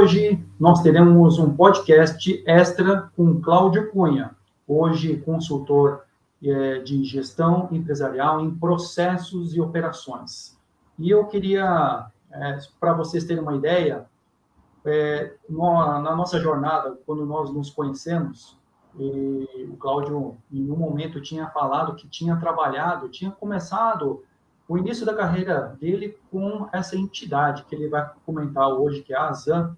hoje nós teremos um podcast extra com Cláudio Cunha, hoje consultor de gestão empresarial em processos e operações. E eu queria, para vocês terem uma ideia, na nossa jornada, quando nós nos conhecemos, o Cláudio, em um momento, tinha falado que tinha começado o início da carreira dele com essa entidade que ele vai comentar hoje, que é a Azam.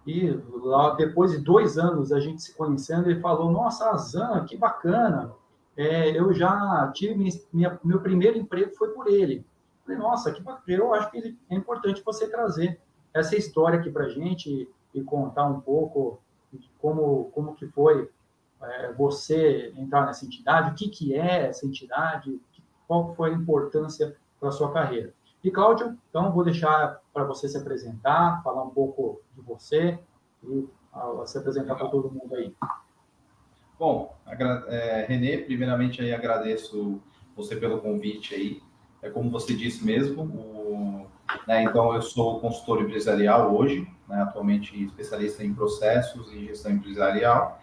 E lá, depois de 2 anos a gente se conhecendo, ele falou: nossa, Azam, que bacana, eu já tive meu primeiro emprego foi por ele. Eu falei: nossa, que bacana. Eu acho que é importante você trazer essa história aqui para a gente e contar um pouco de como que foi você entrar nessa entidade, o que é essa entidade, qual foi a importância para a sua carreira. E, Cláudio, então, vou deixar para você se apresentar, falar um pouco de você e se apresentar para todo mundo aí. Bom, Renê, primeiramente aí agradeço você pelo convite aí. É como você disse mesmo, então eu sou consultor empresarial hoje, né, atualmente especialista em processos e gestão empresarial.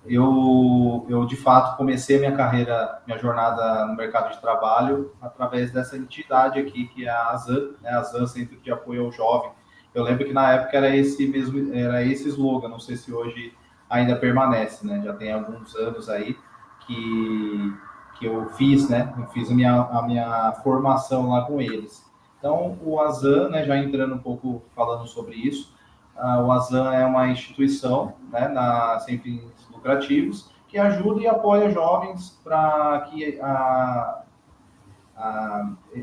Eu de fato comecei minha jornada no mercado de trabalho através dessa entidade aqui, que é a Azam, né, Azam Centro de Apoio ao Jovem. Eu lembro que na época era esse slogan, não sei se hoje ainda permanece, né? Já tem alguns anos aí que eu fiz, né? Eu fiz a minha formação lá com eles. Então, o Azam, né, já entrando um pouco falando sobre isso, o Azam é uma instituição, né, sem fins lucrativos, que ajuda e apoia jovens para que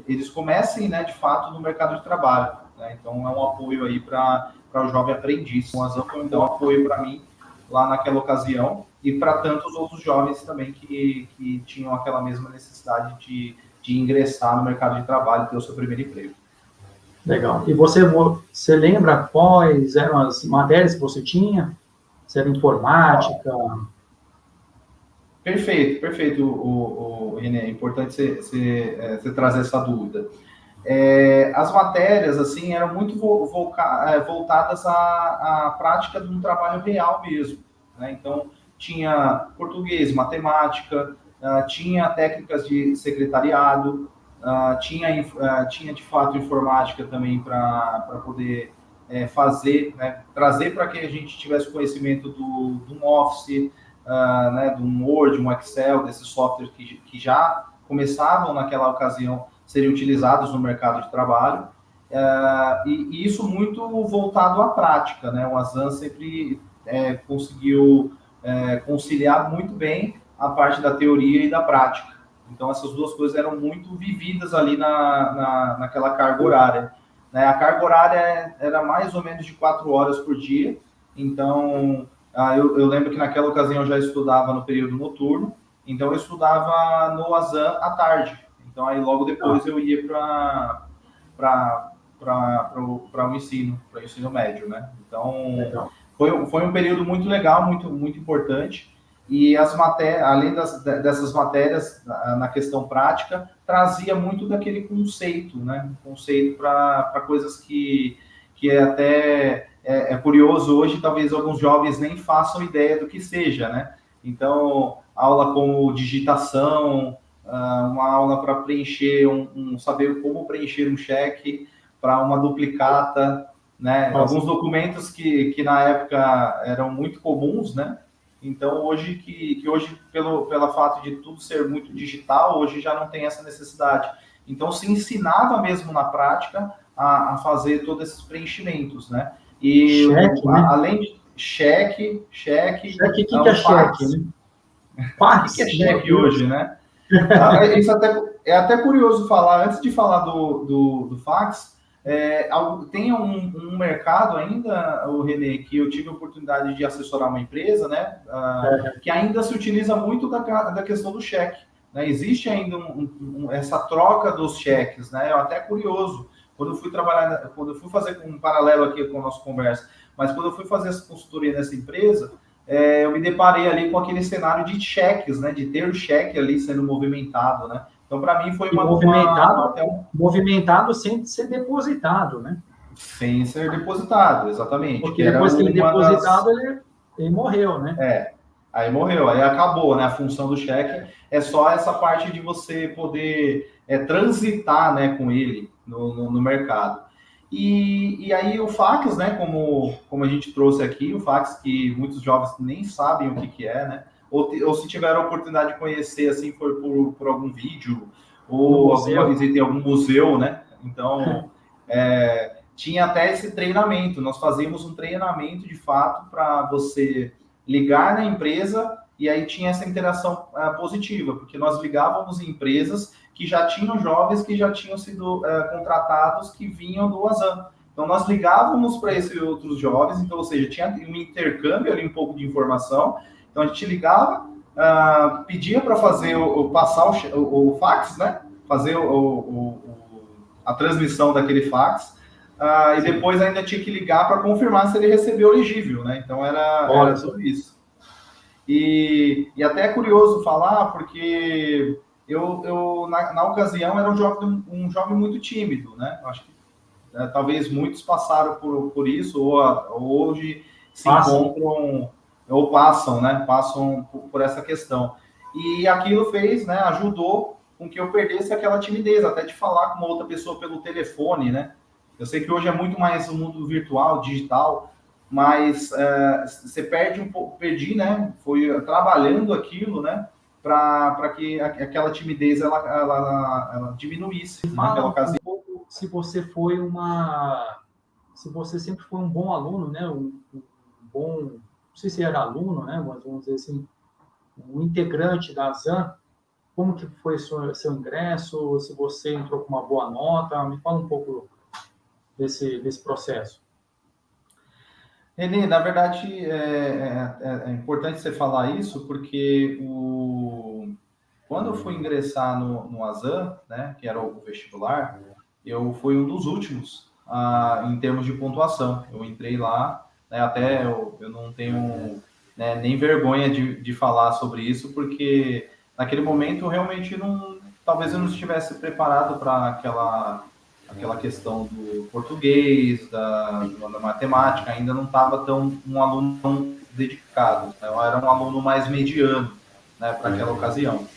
eles comecem, né, de fato, no mercado de trabalho. Né? Então, é um apoio aí para o jovem aprendiz. O Azam foi um apoio para mim lá naquela ocasião e para tantos outros jovens também que tinham aquela mesma necessidade de ingressar no mercado de trabalho e ter o seu primeiro emprego. Legal. E você lembra quais eram as matérias que você tinha? Se era informática? Perfeito, Renê. É importante você trazer essa dúvida. As matérias, assim, eram muito voltadas à prática de um trabalho real mesmo. Né? Então, tinha português, matemática, tinha técnicas de secretariado, tinha de fato informática também para poder fazer, né? Trazer para que a gente tivesse conhecimento do Office, né? Do Word, um Excel, desses softwares que já começavam naquela ocasião serem utilizados no mercado de trabalho, e isso muito voltado à prática, né? O Azam sempre conseguiu conciliar muito bem a parte da teoria e da prática. Então, essas duas coisas eram muito vividas ali naquela carga horária. Né? A carga horária era mais ou menos de 4 horas por dia. Então, eu lembro que naquela ocasião eu já estudava no período noturno. Então, eu estudava no Azam à tarde. Então, aí logo depois eu ia para o ensino médio, né? Então, foi um período muito legal, muito, muito importante. E as matérias, além dessas matérias, na questão prática, trazia muito daquele conceito, né? Conceito para coisas que até é curioso hoje, talvez alguns jovens nem façam ideia do que seja, né? Então, aula como digitação, uma aula para preencher saber como preencher um cheque para uma duplicata, né? Alguns documentos que na época eram muito comuns, né? Então, hoje, pelo fato de tudo ser muito digital, hoje já não tem essa necessidade. Então, se ensinava mesmo na prática a fazer todos esses preenchimentos, né? E cheque, né? Além de cheque, o que é cheque, né? O que é cheque hoje, né? Isso é até curioso falar, antes de falar do fax, tem um mercado ainda, o Renê, que eu tive a oportunidade de assessorar uma empresa, né, que ainda se utiliza muito da questão do cheque. Né? Existe ainda essa troca dos cheques, né? É até curioso. Quando eu fui fazer um paralelo aqui com a nossa conversa, mas quando eu fui fazer essa consultoria nessa empresa, eu me deparei ali com aquele cenário de cheques, né, de ter o cheque ali sendo movimentado, né? Então, para mim, foi movimentado sem ser depositado, né? Sem ser depositado, exatamente. Porque depois que ele depositado, ele morreu, né? Aí morreu, aí acabou, né? A função do cheque é só essa parte de você poder transitar, né, com ele no mercado. E aí o fax, né, como a gente trouxe aqui, o fax que muitos jovens nem sabem o que é, né? Ou se tiveram a oportunidade de conhecer, assim, foi por algum vídeo, ou alguma visita em algum museu, né? Então, tinha até esse treinamento. Nós fazíamos um treinamento, de fato, para você ligar na empresa, e aí tinha essa interação positiva, porque nós ligávamos em empresas que já tinham jovens que já tinham sido contratados, que vinham do ASAN. Então, nós ligávamos para esses outros jovens, então, ou seja, tinha um intercâmbio ali, um pouco de informação. Então, a gente ligava, pedia para fazer passar o fax, né? Fazer a transmissão daquele fax, e depois ainda tinha que ligar para confirmar se ele recebeu o elegível, né? Então, era tudo isso. E até é curioso falar, porque eu na ocasião, era um jovem muito tímido, né? Acho que talvez muitos passaram por isso, ou hoje se encontram, ou passam, né? Passam por essa questão. E aquilo fez, né? Ajudou com que eu perdesse aquela timidez, até de falar com uma outra pessoa pelo telefone, né? Eu sei que hoje é muito mais o mundo virtual, digital, mas você perde um pouco, né? Foi trabalhando aquilo, né? Para que aquela timidez ela diminuísse naquela ocasião. Um pouco se você sempre foi um bom aluno, né? Um bom, não sei se era aluno, né? Mas vamos dizer assim, um integrante da ASAN. Como que foi seu ingresso? Se você entrou com uma boa nota? Me fala um pouco desse processo. Renê, na verdade, é importante você falar isso, porque quando eu fui ingressar no ASAN, né, que era o vestibular, eu fui um dos últimos em termos de pontuação. Eu entrei lá, né, até eu não tenho, né, nem vergonha de falar sobre isso, porque naquele momento realmente talvez eu não estivesse preparado para aquela questão do português, da matemática, ainda não estava um aluno tão dedicado, né? Eu era um aluno mais mediano, né, para aquela ocasião.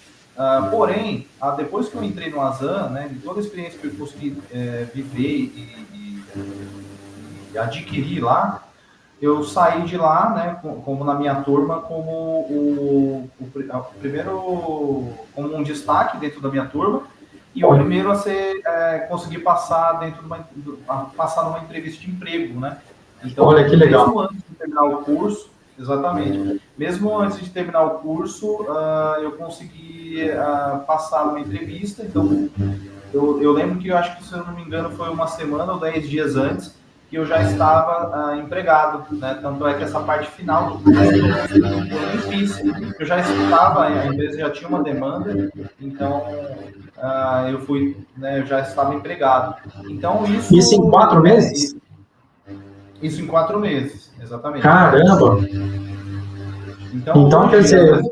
Porém, depois que eu entrei no ASAN, né, de toda a experiência que eu consegui viver e adquirir lá, eu saí de lá, né, como na minha turma, como o primeiro, como um destaque dentro da minha turma, e o primeiro a conseguir passar passar numa entrevista de emprego, né? Então, olha que legal. Mesmo antes de terminar o curso, exatamente, mesmo antes de terminar o curso, eu consegui passar numa entrevista. Então, eu lembro que, eu acho que, se eu não me engano, foi uma semana ou 10 dias antes, que eu já estava empregado, né? Tanto é que essa parte final do curso eu nem fiz, eu já estava, a empresa já tinha uma demanda, então eu fui, né, eu já estava empregado. Então isso em 4 meses? Isso em 4 meses, exatamente. Caramba! Então hoje, quer dizer,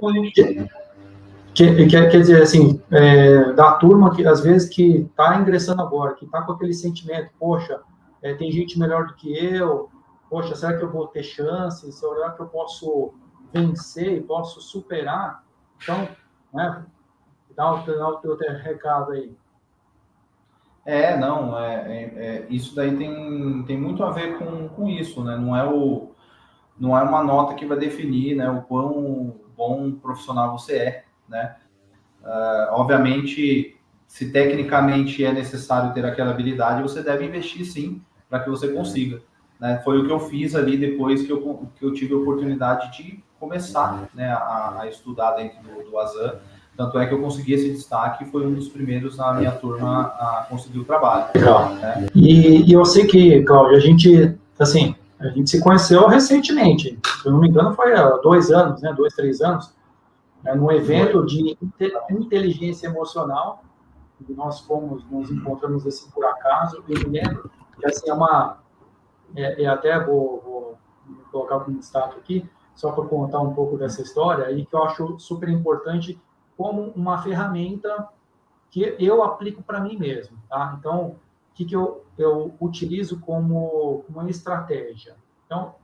quer dizer assim, da turma que às vezes que está ingressando agora, que está com aquele sentimento, poxa, tem gente melhor do que eu, poxa, será que eu vou ter chance? Será que eu posso vencer e posso superar? Então, né, dá o teu recado aí. Não, isso daí tem muito a ver com isso, né? Não é uma nota que vai definir, né, o quão bom profissional você é, né? Obviamente, se tecnicamente é necessário ter aquela habilidade, você deve investir sim, para que você consiga, né? Foi o que eu fiz ali depois que eu tive a oportunidade de começar, né, a estudar dentro do ASAN. Tanto é que eu consegui esse destaque e foi um dos primeiros na minha turma a conseguir o trabalho. Legal. Né? E eu sei que, Cláudio, a gente se conheceu recentemente. Se eu não me engano, foi há 2 anos, né? 2, 3 anos, num evento de inteligência emocional. E nós nos encontramos assim por acaso. Eu me lembro que assim, até vou colocar como destaque aqui, só para contar um pouco dessa história, e que eu acho super importante como uma ferramenta que eu aplico para mim mesmo, tá? Então, que eu utilizo como uma estratégia. Então,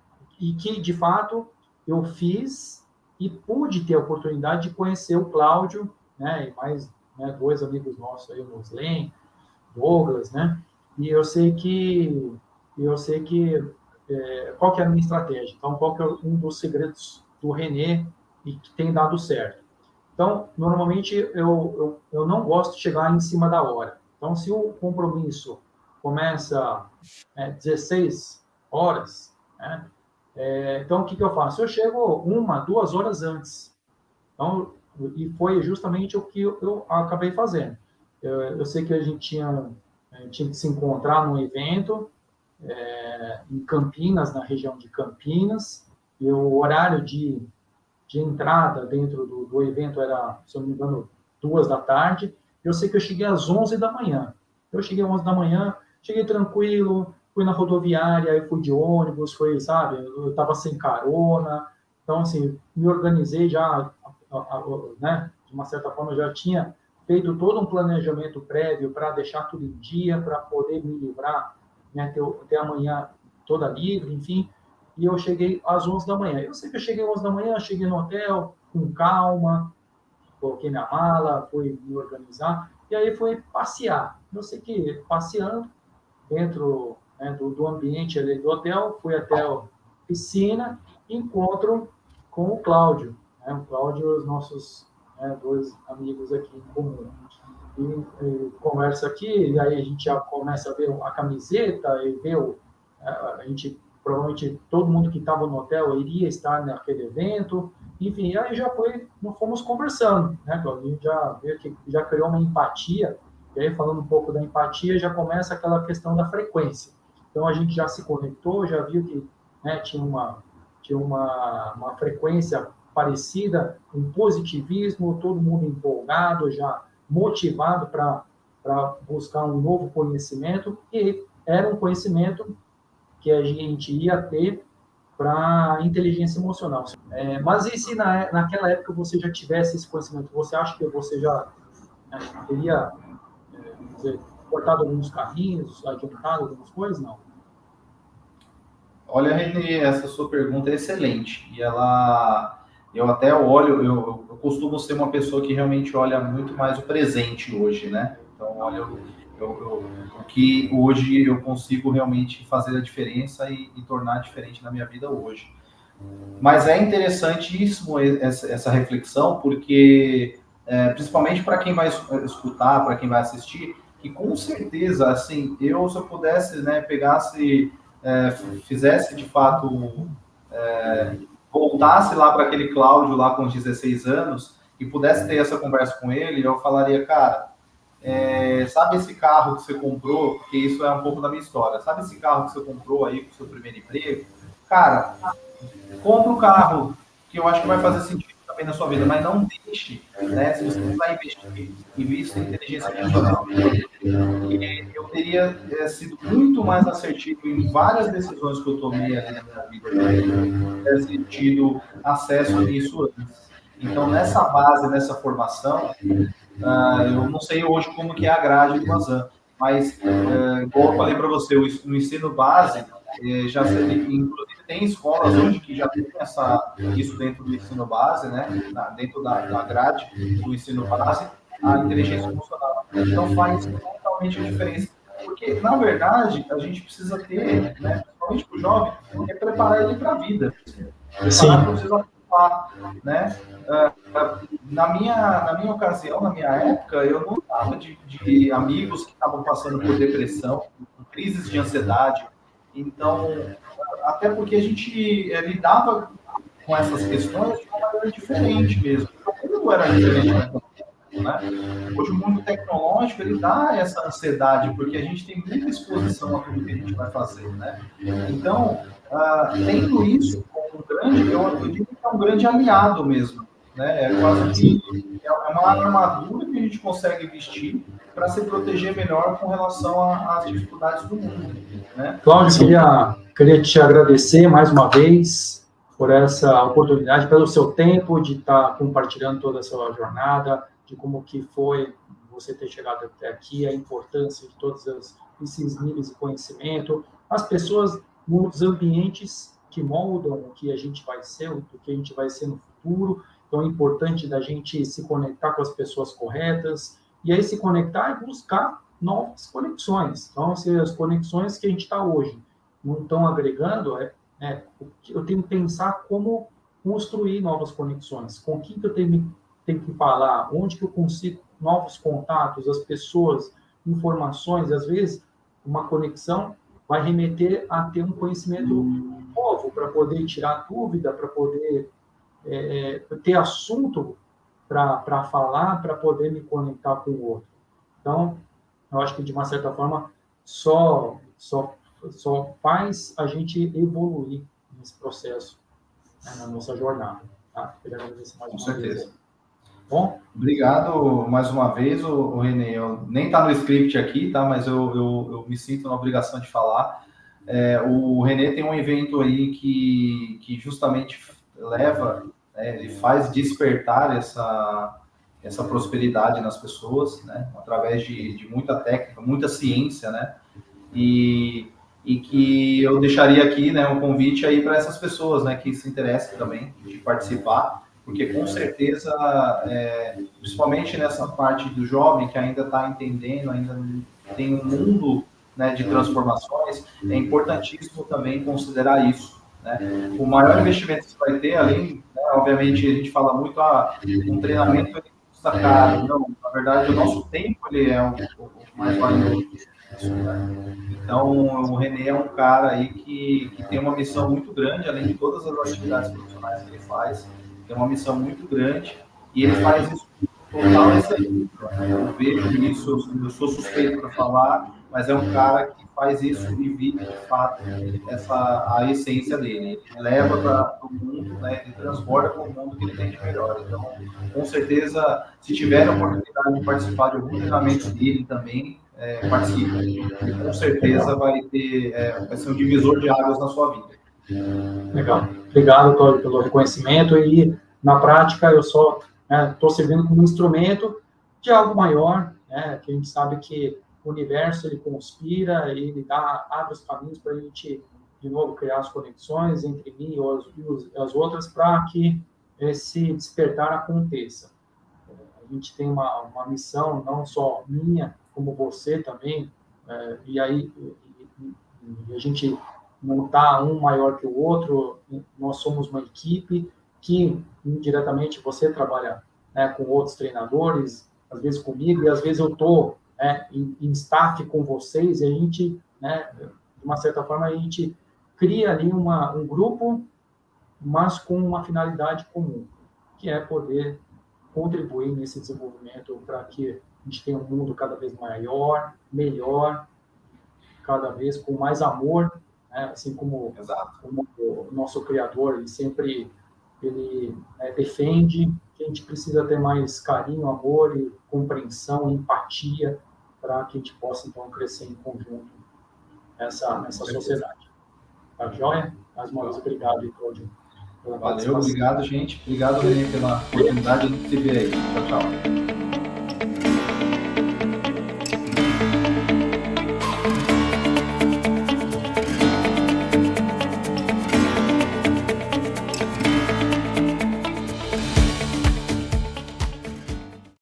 e que, de fato, eu fiz e pude ter a oportunidade de conhecer o Cláudio, né, e mais, né, 2 amigos nossos aí, o Moslen, Douglas, né, e eu sei que qual que é a minha estratégia. Então, qual que é um dos segredos do René e que tem dado certo. Então, normalmente, eu não gosto de chegar em cima da hora. Então, se o compromisso começa 16 horas, né, então, o que eu faço? Eu chego 1, 2 horas antes. Então, e foi justamente o que eu acabei fazendo. Eu sei que a gente tinha que se encontrar num evento em Campinas, na região de Campinas, e o horário de entrada dentro do evento era, se eu não me engano, 2 da tarde. Eu sei que eu cheguei às 11 da manhã. Eu cheguei às 11 da manhã, cheguei tranquilo, fui na rodoviária, eu fui de ônibus, sabe, eu estava sem carona. Então, assim, me organizei já, né, de uma certa forma, eu já tinha feito todo um planejamento prévio para deixar tudo em dia, para poder me livrar, né, ter amanhã toda livre, enfim. E eu cheguei às 11 da manhã. Eu sei que eu cheguei às 11 da manhã, cheguei no hotel com calma, coloquei minha mala, fui me organizar, e aí fui passear. Eu sei que passeando dentro, né, do ambiente ali do hotel, fui até a piscina, encontro com o Cláudio. Né? O Cláudio e os nossos 2 amigos aqui em comum. E conversa aqui, e aí a gente já começa a ver a camiseta e ver a gente provavelmente todo mundo que estava no hotel iria estar naquele evento, enfim, aí nós fomos conversando, né, Cláudio? A gente já viu que já criou uma empatia, e aí falando um pouco da empatia, já começa aquela questão da frequência. Então a gente já se conectou, já viu que, né, tinha uma frequência parecida, um positivismo, todo mundo empolgado, já motivado para buscar um novo conhecimento, e era um conhecimento que a gente ia ter para inteligência emocional. Mas e se naquela época você já tivesse esse conhecimento? Você acha que você já teria dizer, cortado alguns caminhos, adiantado algumas coisas? Não. Olha, Renê, essa sua pergunta é excelente. E eu até olho, eu costumo ser uma pessoa que realmente olha muito mais o presente hoje, né? Então, olha, o que hoje eu consigo realmente fazer a diferença e tornar diferente na minha vida hoje. Mas é interessantíssimo essa reflexão, porque, principalmente para quem vai escutar, para quem vai assistir, que com certeza, assim, se eu pudesse, né, pegasse, fizesse de fato, voltasse lá para aquele Cláudio lá com 16 anos e pudesse ter essa conversa com ele, eu falaria, cara, sabe esse carro que você comprou? Porque isso é um pouco da minha história. Sabe esse carro que você comprou aí com o seu primeiro emprego? Cara, compra o carro, que eu acho que vai fazer sentido também na sua vida, mas não deixe, né? Se você vai investir, invista em inteligência emocional. Eu teria sido muito mais assertivo em várias decisões que eu tomei ali na minha vida, ter tido acesso a isso antes. Então, nessa base, nessa formação, eu não sei hoje como que é a grade do Mazan, mas, igual eu falei para você, no ensino base, inclusive tem escolas hoje que já tem isso dentro do ensino base, né? Dentro da grade do ensino base, a inteligência emocional. Então faz totalmente a diferença. Porque, na verdade, a gente precisa ter, né, principalmente para o jovem, preparar ele para a vida. Preparar para os né? Na minha ocasião, na minha época, eu não estava de amigos que estavam passando por depressão, crises de ansiedade. Então, até porque a gente lidava com essas questões de uma maneira diferente mesmo. O mundo era diferente, né? Hoje o mundo tecnológico ele dá essa ansiedade, porque a gente tem muita exposição a tudo que a gente vai fazer, né? Então, tendo isso como eu digo que é um grande aliado mesmo, né? É quase que é uma armadura que a gente consegue vestir para se proteger melhor com relação às dificuldades do mundo, né? Cláudio, queria te agradecer mais uma vez por essa oportunidade, pelo seu tempo de estar compartilhando toda essa jornada, de como que foi você ter chegado até aqui, a importância de todas as esses níveis de conhecimento, as pessoas nos ambientes que moldam o que a gente vai ser, o que a gente vai ser no futuro. Então, é importante da gente se conectar com as pessoas corretas, e aí se conectar e buscar novas conexões. Então, se as conexões que a gente está hoje não estão agregando, eu tenho que pensar como construir novas conexões, com quem que eu tenho que falar, onde que eu consigo novos contatos, as pessoas, informações. Às vezes, uma conexão vai remeter a ter um conhecimento novo, para poder tirar dúvida, para poder ter assunto para falar, para poder me conectar com o outro. Então, eu acho que, de uma certa forma, só faz a gente evoluir nesse processo, né, na nossa jornada. Tá? Queria agradecer mais uma vez. Com certeza. Bom? Obrigado mais uma vez, o Renê. Nem está no script aqui, tá? Mas eu me sinto na obrigação de falar. O Renê tem um evento aí que justamente leva, ele faz despertar essa prosperidade nas pessoas, né? Através de muita técnica, muita ciência, né? E que eu deixaria aqui, né, um convite aí para essas pessoas, né, que se interessam também de participar, porque com certeza, principalmente nessa parte do jovem que ainda está entendendo, ainda tem um mundo, né, de transformações, é importantíssimo também considerar isso, né? O maior investimento que você vai ter, além, né, obviamente, a gente fala muito, um treinamento ele custa caro. Não, na verdade, o nosso tempo ele é o mais valioso. Então, o Renê é um cara aí que tem uma missão muito grande, além de todas as atividades profissionais que ele faz, tem uma missão muito grande, e ele faz isso com total excelência. Eu vejo isso, eu sou suspeito para falar, mas é um cara que faz isso e vive, de fato, a essência dele. Ele leva para o mundo, né, ele transborda para o mundo que ele tem de melhor. Então, com certeza, se tiver a oportunidade de participar de algum treinamento dele também, participe. Com certeza vai ser um divisor de águas na sua vida. Legal. Obrigado pelo reconhecimento. E, na prática, eu só estou servindo como instrumento de algo maior, né, que a gente sabe que o universo ele conspira, ele abre os caminhos para a gente, de novo, criar as conexões entre mim e as outras, para que esse despertar aconteça. A gente tem uma missão, não só minha, como você também, e aí a gente não está um maior que o outro, nós somos uma equipe que, indiretamente, você trabalha, né, com outros treinadores, às vezes comigo, e às vezes eu estou em staff com vocês, e a gente, né, de uma certa forma, a gente cria ali um grupo, mas com uma finalidade comum, que é poder contribuir nesse desenvolvimento para que a gente tenha um mundo cada vez maior, melhor, cada vez com mais amor, né? Assim como o nosso Criador, ele sempre defende que a gente precisa ter mais carinho, amor e compreensão, empatia, para que a gente possa, então, crescer em conjunto nessa sociedade. Tá joia? Mais uma vez, obrigado, Cláudio. Valeu, obrigado, gente. Obrigado, Renê, pela oportunidade de se ver aí. Tchau, tchau.